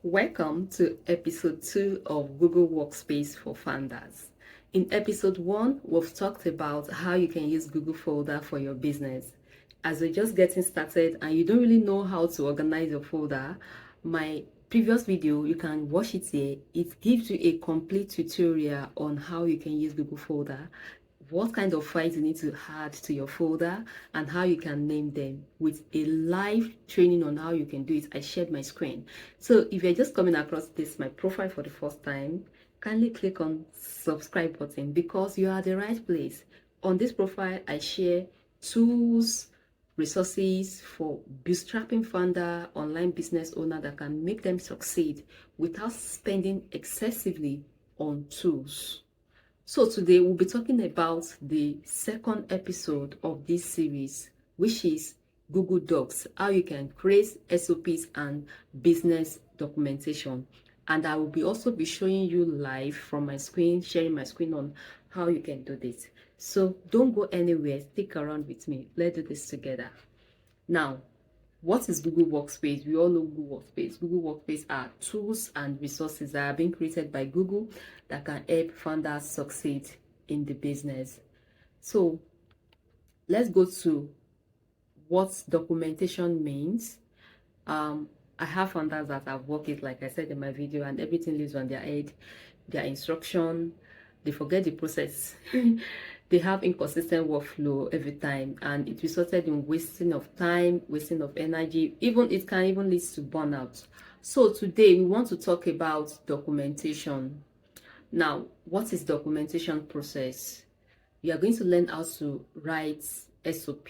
Welcome to episode 2 of Google Workspace for Founders. In episode 1, we've talked about how you can use Google Folder for your business. As you're just getting started and you don't really know how to organize your folder, my previous video, you can watch it here. It gives you a complete tutorial on how you can use Google Folder, what kind of files you need to add to your folder, and how you can name them with a live training on how you can do it. I shared my screen. So if you're just coming across this, my profile for the first time, kindly click on subscribe button because you are at the right place. On this profile, I share tools, resources for bootstrapping founder, online business owner that can make them succeed without spending excessively on tools. So today we'll be talking about the second episode of this series, which is Google Docs, how you can create SOPs and business documentation. And I will also be showing you live from my screen, sharing my screen on how you can do this. So don't go anywhere, stick around with me. Let's do this together. Now, what is Google Workspace? We all know Google Workspace. Google Workspace are tools and resources that are being created by Google that can help founders succeed in the business. So let's go to what documentation means. I have founders that have worked it, like I said in my video, and everything lives on their head, their instruction. They forget the process. They have inconsistent workflow every time, and it resulted in wasting of time, wasting of energy. It can even lead to burnout. So today we want to talk about documentation. Now, what is documentation process? You are going to learn how to write SOP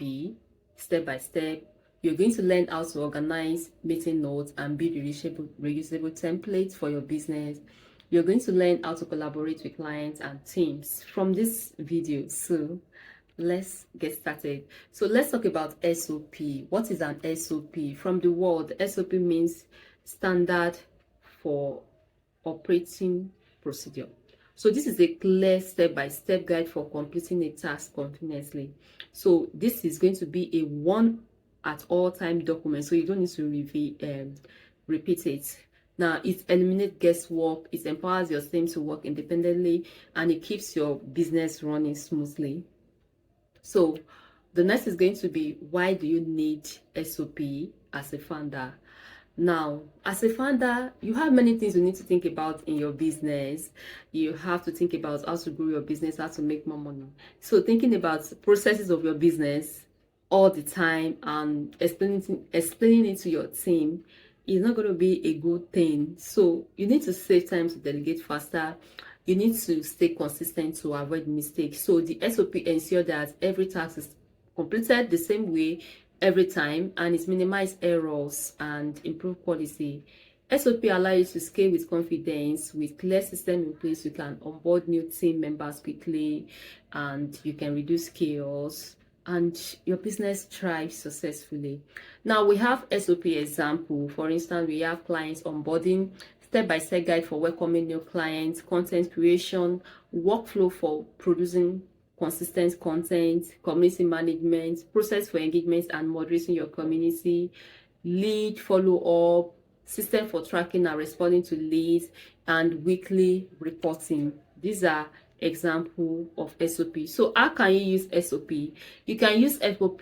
step by step. You're going to learn how to organize meeting notes and build reusable templates for your business. You're going to learn how to collaborate with clients and teams from this video. So let's get started. So let's talk about SOP. What is an SOP? From the word, SOP means standard for operating procedure. So this is a clear step-by-step guide for completing a task continuously. So this is going to be a one at all time document, so you don't need to repeat it. Now, it eliminates guesswork, it empowers your team to work independently, and it keeps your business running smoothly. So the next is going to be, why do you need SOP as a founder? Now, as a founder, you have many things you need to think about in your business. You have to think about how to grow your business, how to make more money. So thinking about processes of your business all the time and explaining it to your team is not going to be a good thing. So you need to save time to delegate faster. You need to stay consistent to avoid mistakes. So the SOP ensures that every task is completed the same way every time, and it minimizes errors and improve quality. SOP allows you to scale with confidence. With clear system in place, you can onboard new team members quickly, and you can reduce chaos, and your business thrives successfully. Now we have SOP example. For instance, we have clients onboarding, step-by-step guide for welcoming new clients, content creation, workflow for producing consistent content, community management, process for engagement and moderating your community, lead follow-up, system for tracking and responding to leads, and weekly reporting. These are example of SOP. So how can you use SOP? You can use SOP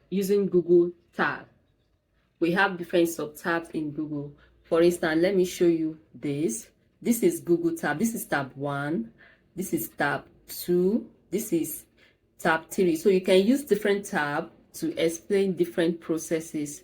using Google tab. We have different sub tabs in Google. For instance, let me show you this. This is Google tab. This is tab 1. This is tab 2. This is tab 3. So you can use different tabs to explain different processes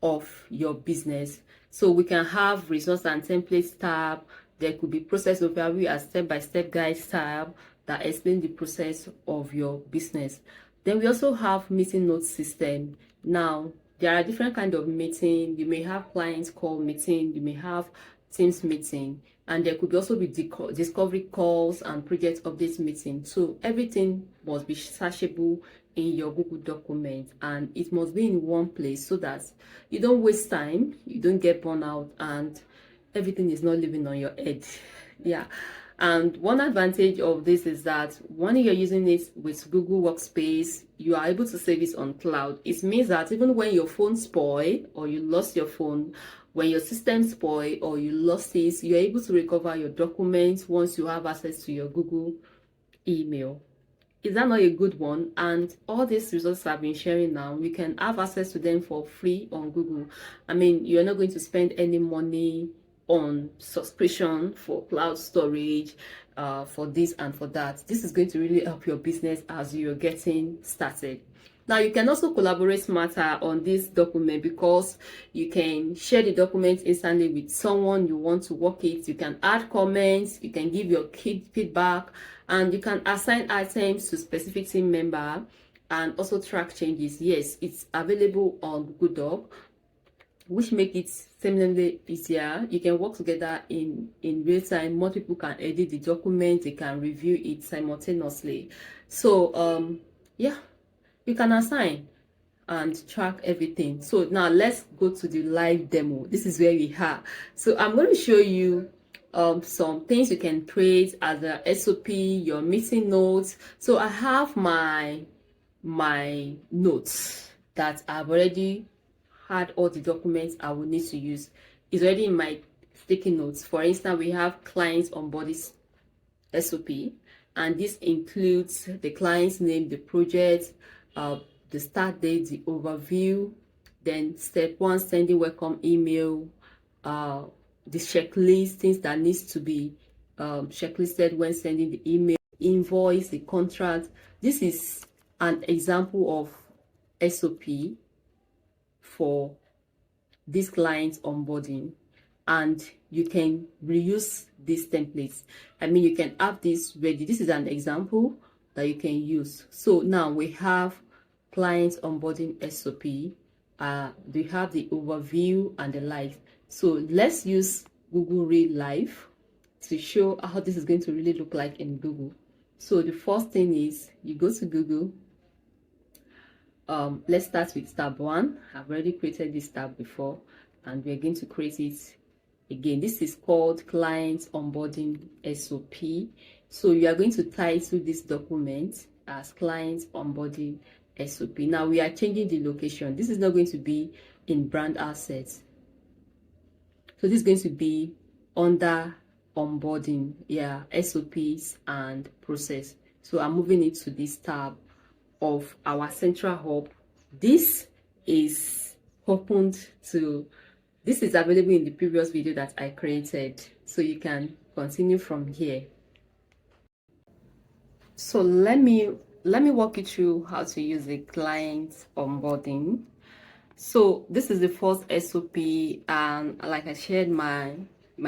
of your business. So we can have resource and templates tab. There could be process overview and step-by-step guides tab that explain the process of your business. Then we also have meeting notes system. Now, there are different kinds of meeting. You may have clients call meeting, you may have Teams meeting, and there could also be discovery calls and project updates meeting. So everything must be searchable in your Google document, and it must be in one place so that you don't waste time, you don't get burnout, and everything is not living on your head. Yeah. And one advantage of this is that when you're using it with Google Workspace, you are able to save it on cloud. It means that even when your phone spoils or you lost your phone, when your system spoil or you lost it, you're able to recover your documents once you have access to your Google email. Is that not a good one? And all these results I've been sharing now, we can have access to them for free on Google. I mean, you're not going to spend any money on subscription for cloud storage, for this and for that. This is going to really help your business as you're getting started. Now, you can also collaborate smarter on this document, because you can share the document instantly with someone you want to work with. You can add comments, you can give your feedback, and you can assign items to specific team member and also track changes. Yes, it's available on Google Doc, which make it seemingly easier. You can work together in real time. More people can edit the document, they can review it simultaneously. So yeah, you can assign and track everything. So now let's go to the live demo. This is where we are. So I'm going to show you some things you can create as a SOP, your meeting notes. So I have my notes that I've already had all the documents I will need to use. It's already in my sticky notes. For instance, we have clients onboarding SOP, and this includes the client's name, the project, the start date, the overview, then step 1, sending welcome email, the checklist, things that needs to be checklisted when sending the email, invoice, the contract. This is an example of SOP for this client onboarding, and you can reuse these templates. I mean, you can have this ready. This is an example that you can use. So now we have client onboarding SOP. We have the overview and the live. So let's use Google Read Live to show how this is going to really look like in Google. So the first thing is you go to Google. Let's start with tab 1. I've already created this tab before, and we're going to create it again. This is called client onboarding SOP. So you are going to title this document as client onboarding SOP. Now we are changing the location. This is not going to be in brand assets. So this is going to be under onboarding, yeah, SOPs and process. So I'm moving it to this tab of our central hub. This is this is available in the previous video that I created, so you can continue from here. So let me walk you through how to use the client onboarding. So this is the first SOP, and like I shared my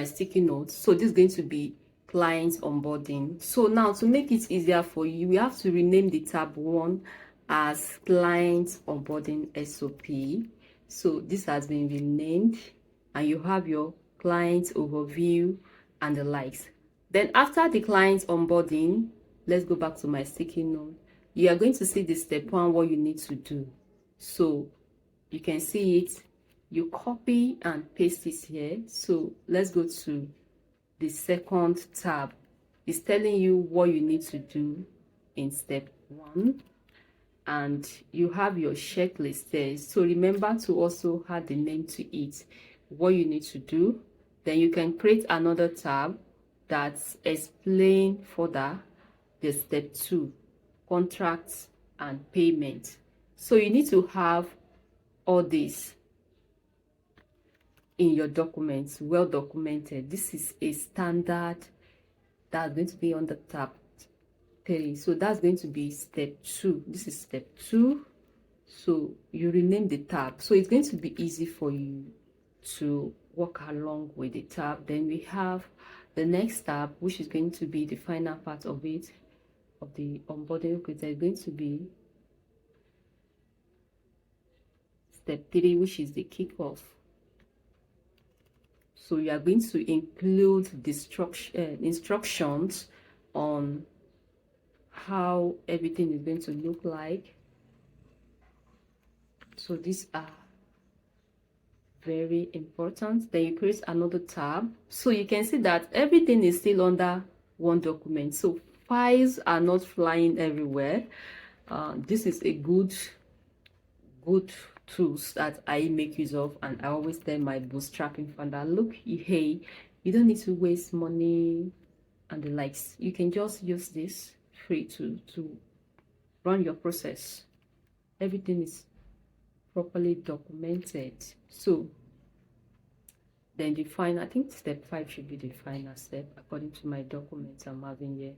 sticky notes. So this is going to be client onboarding. So now to make it easier for you, we have to rename the tab 1 as client onboarding SOP. So this has been renamed, and you have your client overview and the likes. Then after the client onboarding, let's go back to my sticky note. You are going to see the step 1, what you need to do. So you can see it, you copy and paste it here. So let's go to the second tab. It's telling you what you need to do in step 1, and you have your checklist there. So remember to also add the name to it, what you need to do. Then you can create another tab that's explain further the step 2, contracts and payment. So you need to have all this in your documents, well documented. This is a standard that's going to be on the tab 3. So that's going to be step 2. This is step 2. So you rename the tab, so it's going to be easy for you to walk along with the tab. Then we have the next tab, which is going to be the final part of it, of the onboarding. Okay, there's going to be step 3, which is the kickoff. So you are going to include the instructions on how everything is going to look like. So these are very important. Then you create another tab, so you can see that everything is still under one document, so files are not flying everywhere. This is a good tools that I make use of, and I always tell my bootstrapping founder, look, hey, you don't need to waste money and the likes. You can just use this free to run your process. Everything is properly documented. So then the final, I think step 5 should be the final step according to my documents I'm having here.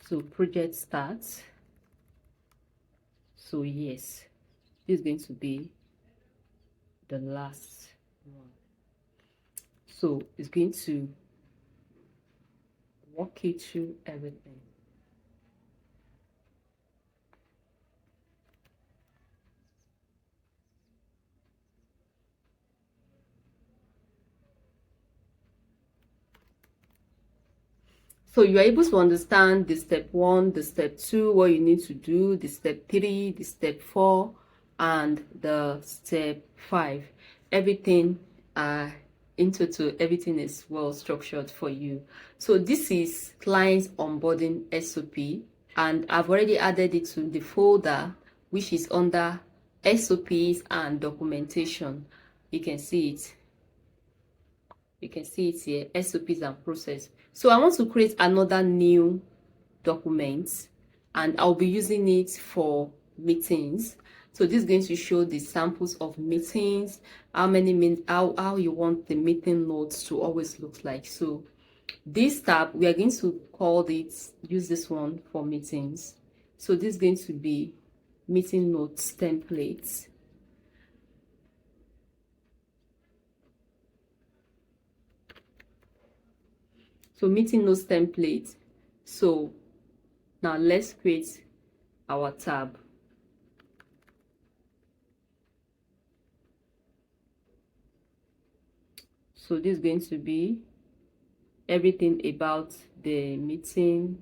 So project starts. So yes, this is going to be the last one. So it's going to walk you through everything. So you are able to understand the step 1, the step 2, what you need to do, the step 3, the step 4, and the step 5. Everything in total, everything is well structured for you. So this is client onboarding SOP, and I've already added it to the folder which is under SOPs and documentation. You can see it. You can see it here, SOPs and process. So I want to create another new document, and I'll be using it for meetings. So this is going to show the samples of meetings, how you want the meeting notes to always look like. So this tab, we are going to use this one for meetings. So this is going to be meeting notes templates. So meeting notes template. So now let's create our tab. So this is going to be everything about the meeting.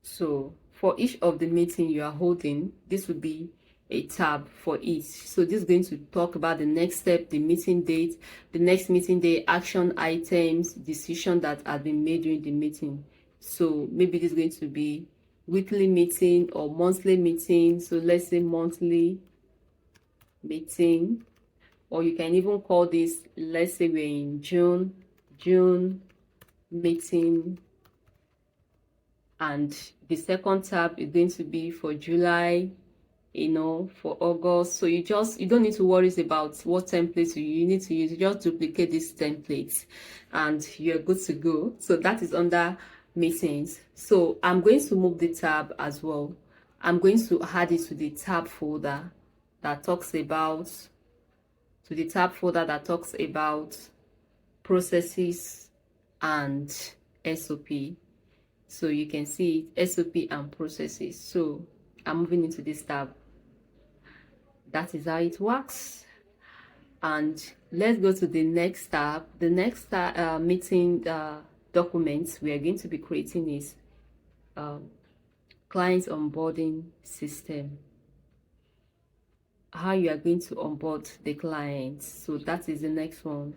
So for each of the meeting you are holding, this would be a tab for each. So this is going to talk about the next step, the meeting date, the next meeting day, action items, decision that have been made during the meeting. So maybe this is going to be weekly meeting or monthly meeting. So let's say monthly meeting, or you can even call this, let's say we're in June meeting, and the second tab is going to be for July, for August. So you don't need to worry about what templates you need to use. You just duplicate these templates and you're good to go. So that is under meetings. So I'm going to move the tab as well. I'm going to add it to the tab folder that talks about processes and SOP. So you can see it, SOP and processes. So I'm moving into this tab. That is how it works. And let's go to the next tab. The next meeting documents we are going to be creating is client onboarding system. How you are going to onboard the clients. So that is the next one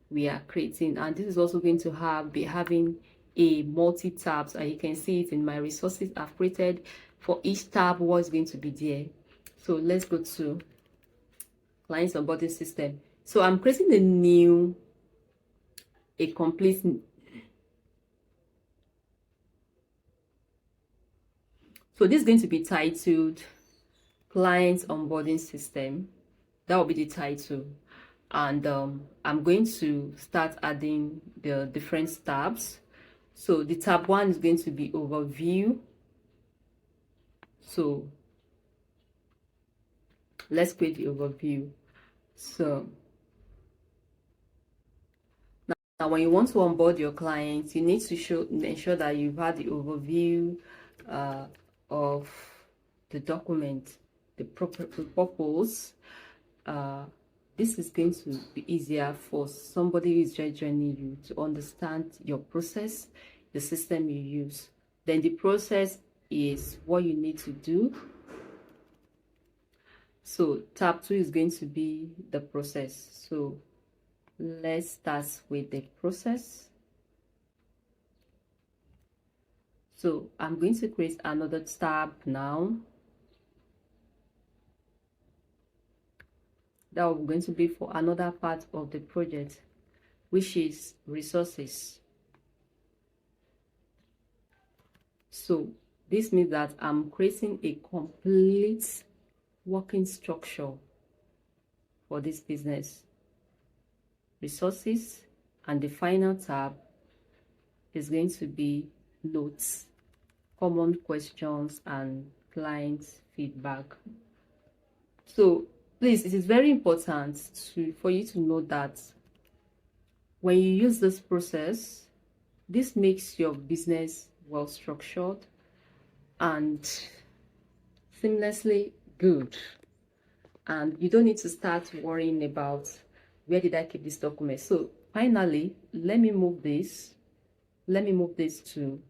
we are creating, and this is also going to be having a multi tabs, and you can see it in my resources I've created. For each tab, what's going to be there. So let's go to client onboarding system. So I'm creating a complete. So this is going to be titled client onboarding system. That will be the title. And I'm going to start adding the different tabs. So the tab 1 is going to be overview. So let's create the overview. So now when you want to onboard your clients, you need to ensure that you've had the overview of the document, the purpose. This is going to be easier for somebody who is just joining you to understand your process, the system you use. Then the process is what you need to do. So tab 2 is going to be the process. So Let's start with the process. So I'm going to create another tab now. That will going to be for another part of the project, which is resources. So this means that I'm creating a complete working structure for this business. Resources, and the final tab is going to be notes, common questions, and client feedback. So please, it is very important for you to know that when you use this process, this makes your business well structured and seamlessly good, and you don't need to start worrying about where did I keep this document. So finally, let me move this to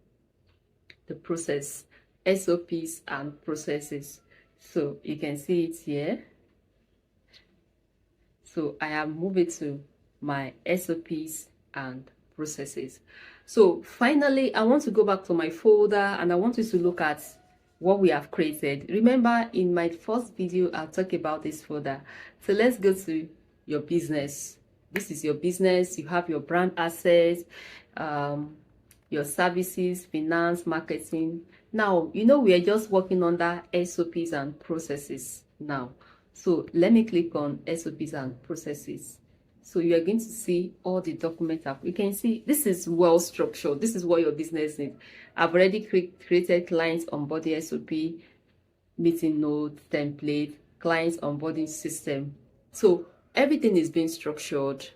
the process, SOPs and processes. So you can see it here. So I have moved it to my SOPs and processes. So finally, I want to go back to my folder and I want you to look at what we have created. Remember, in my first video, I'll talk about this folder. So let's go to your business. This is your business. You have your brand assets, your services, finance, marketing. Now, you know, we are just working under SOPs and processes now. So let me click on SOPs and processes. So you are going to see all the documents up. You can see this is well structured. This is what your business needs. I've already created clients onboarding SOP, meeting notes, template, clients onboarding system. So everything is being structured,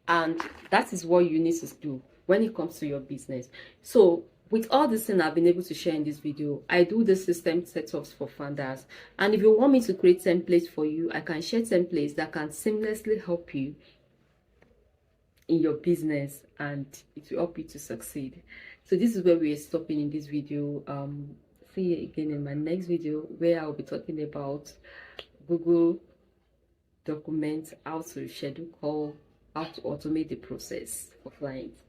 and that is what you need to do when it comes to your business. So with all this thing I've been able to share in this video, I do the system setups for founders. And if you want me to create templates for you, I can share templates that can seamlessly help you in your business, and it will help you to succeed. So this is where we are stopping in this video. See you again in my next video, where I'll be talking about Google Documents, how to schedule call, how to automate the process for clients.